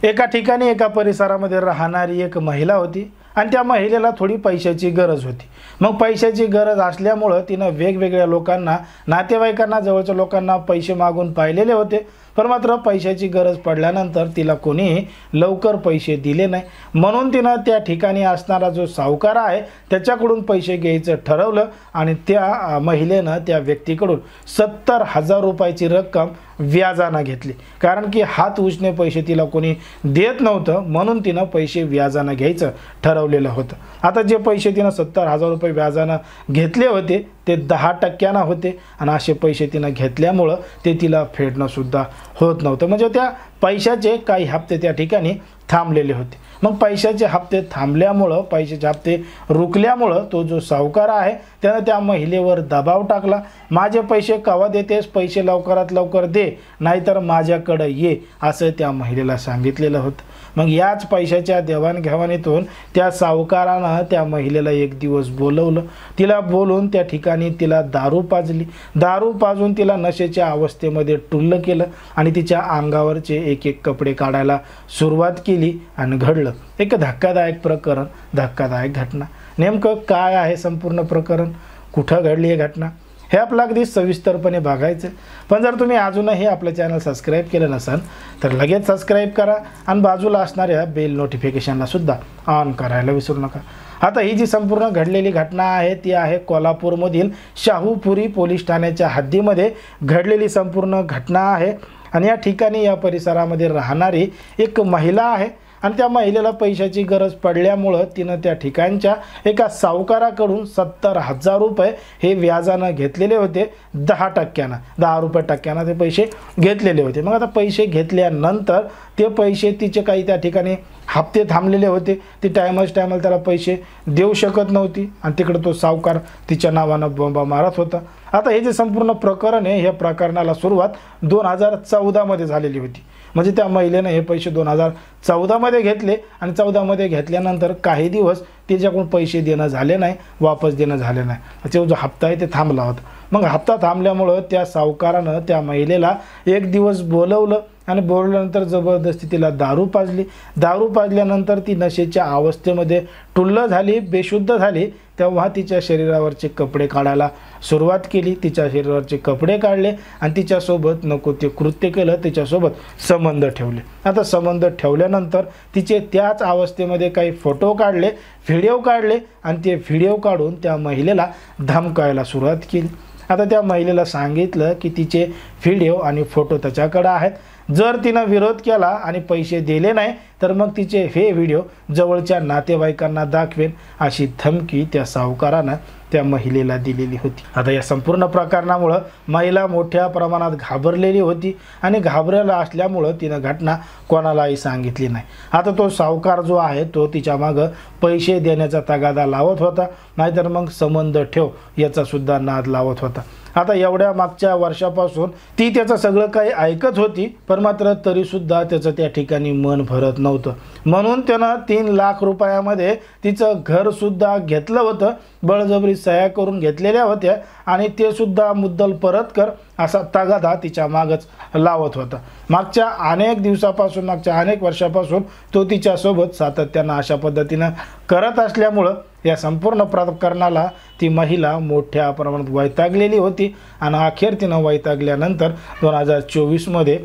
एका ठिकाणी एका परिसरामध्ये राहणारी एक महिला होती आणि त्या महिलेला थोडी पैशाची गरज होती। मग पैशाची गरज असल्यामुळे तिने वेगवेगळ्या लोकांना, नातेवाईकांना, जवळच्या लोकांना पैसे मागून पाहिलेले होते, पण मात्र पैशाची गरज पडल्यानंतर तिला कोणीही लवकर पैसे दिले नाही। म्हणून तिने त्या ठिकाणी असणारा जो सावकार आहे त्याच्याकडून पैसे घ्यायचं ठरवलं आणि त्या महिलेनं त्या व्यक्तीकडून 70,000 रुपयाची रक्कम व्याजाने घेतली। कारण की हात उचने पैसे तिला कोणी देत नव्हतं, म्हणून तिनं पैसे व्याजाने घ्यायचं ठरवलेलं होतं। आता जे पैसे तिनं 70,000 रुपये व्याजाने घेतले होते ते 10% होते आणि असे पैसे तिनं घेतल्यामुळं ते तिला फेडणं सुद्धा होत नव्हतं। म्हणजे त्या पैशाचे काही हप्ते त्या ठिकाणी थांबलेले होते। मग पैशाचे हप्ते थांबल्यामुळं, पैशाचे हप्ते रुकल्यामुळं तो जो सावकार आहे त्यानं त्या महिलेवर दबाव टाकला। माझे पैसे केव्हा देतेस, पैसे लवकरात लवकर दे, नाहीतर माझ्याकडे ये, असं त्या महिलेला सांगितलेलं होतं। मग याच पैशाच्या देवाणघेवाणीतून त्या सावकारानं त्या महिलेला एक दिवस बोलवलं। तिला बोलून त्या ठिकाणी तिला दारू पाजली। दारू पाजून तिला नशेच्या अवस्थेमध्ये टुल्ल केलं आणि तिच्या अंगावरचे एक एक कपडे काढायला सुरुवात केली आणि घडलं एक धक्कादायक प्रकरण, धक्कादायक घटना। नेमकं काय आहे संपूर्ण प्रकरण, कुठं घडली ही घटना, हे आपलं अगदी सविस्तरपणे बघायचं। पण जर तुम्ही अजूनही आपलं चॅनल सबस्क्राईब केलं नसेल तर लगेच सबस्क्राईब करा आणि बाजूला असणाऱ्या बेल नोटिफिकेशनला सुद्धा ऑन करायला विसरू नका। आता ही जी संपूर्ण घडलेली घटना आहे ती आहे कोल्हापूरमधील शाहूपुरी पोलीस ठाण्याच्या हद्दीमध्ये घडलेली संपूर्ण घटना आहे। आणि या ठिकाणी या परिसरामध्ये राहणारी एक महिला आहे आणि त्या महिलेला पैशाची गरज पडल्यामुळं तिनं त्या ठिकाणच्या एका सावकाराकडून 70,000 रुपये हे व्याजानं घेतलेले होते। 10%, 10 रुपये टक्क्यानं ते पैसे घेतलेले होते। मग आता पैसे घेतल्यानंतर ते पैसे तिचे काही त्या ठिकाणी हप्ते थांबलेले होते, ती टायमाला त्याला पैसे देऊ शकत नव्हती आणि तिकडे तो सावकार तिच्या नावानं बोंबा मारत होता। आता हे जे संपूर्ण प्रकरण आहे, ह्या प्रकरणाला सुरुवात 2014 मध्ये झालेली होती। म्हणजे त्या महिलेने हे पैसे 2014 मध्ये घेतले आणि 14 मध्ये घेतल्यानंतर काही दिवस तिच्याकडून पैसे देणं झाले नाही, वापस देणं झाले नाही। तो जो हप्ता आहे ते थांबला होता। मग हप्ता थांबल्यामुळं त्या सावकारानं त्या महिलेला एक दिवस बोलवलं आणि बोलवल्यानंतर जबरदस्ती तिला दारू पाजली। दारू पाजल्यानंतर ती नशेच्या अवस्थेमध्ये टुल्ल झाली, बेशुद्ध झाली। तेव्हा तिच्या शरीरावरचे कपडे काढायला सुरुवात केली। तिच्या शरीरावरचे कपडे काढले आणि तिच्यासोबत नको ते कृत्य केलं, तिच्यासोबत संबंध ठेवले। आता संबंध ठेवल्यानंतर तिचे त्याच अवस्थेमध्ये काही फोटो काढले, व्हिडिओ काढले आणि ते व्हिडिओ काढून त्या महिलेला धमकायला सुरुवात केली। आता त्या महिलेला सांगितलं की तिचे व्हिडिओ आणि फोटो त्याच्याकडे आहेत, जर तिनं विरोध केला आणि पैसे दिले नाही तर मग तिचे हे व्हिडिओ जवळच्या नातेवाईकांना दाखवेन, अशी धमकी त्या सावकारानं त्या महिलेला दिलेली होती। आता या संपूर्ण प्रकरणामुळे महिला मोठ्या प्रमाणात घाबरलेली होती आणि घाबरलेला असल्यामुळे तिनं घटना कोणालाही सांगितली नाही। आता तो सावकार जो आहे तो तिच्या मागं पैसे देण्याचा तगादा लावत होता, नाहीतर मग संबंध ठेव याचा सुद्धा नाद लावत होता। आता एवढ्या मागच्या वर्षापासून ती त्याचं सगळं काही ऐकत होती, पण मात्र तरीसुद्धा त्याचं त्या ठिकाणी मन भरत नव्हतं। म्हणून त्यानं 3 लाख रुपयामध्ये तिचं घरसुद्धा घेतलं होतं, बळजबरी सह्या करून घेतलेल्या होत्या आणि ते सुद्धा मुद्दल परत कर असा तगादा तिच्या मागच लावत होता। मागच्या अनेक दिवसापासून, मागच्या अनेक वर्षापासून तो तिच्यासोबत सातत्यानं अशा पद्धतीनं करत असल्यामुळं या संपूर्ण प्रकरणाला ती महिला मोठ्या प्रमाणात वैतागलेली होती आणि अखेर तिनं वैतागल्यानंतर 2024 मध्ये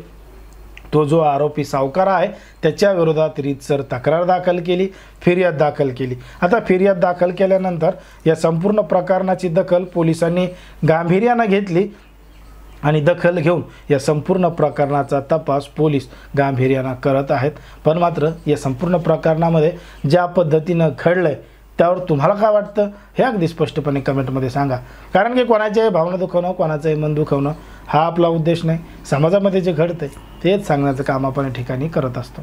तो जो आरोपी सावकार आहे त्याच्या विरोधात रीतसर तक्रार दाखल केली, फिर्याद दाखल केली। आता फिर्याद दाखल केल्यानंतर या संपूर्ण प्रकरणाची दखल पोलिसांनी गांभीर्याने घेतली आणि दखल घेऊन या संपूर्ण प्रकरणाचा तपास पोलीस गांभीर्याने करत आहेत। पण मात्र या संपूर्ण प्रकरणामध्ये ज्या पद्धतीनं घडलंय त्यावर तुम्हाला काय वाटतं हे अगदी स्पष्टपणे कमेंटमध्ये सांगा। कारण की कोणाच्याही भावना दुखवणं, कोणाचंही मन दुखवणं हा आपला उद्देश नाही। समाजामध्ये जे घडतंय तेच सांगण्याचं काम आपण या ठिकाणी करत असतो।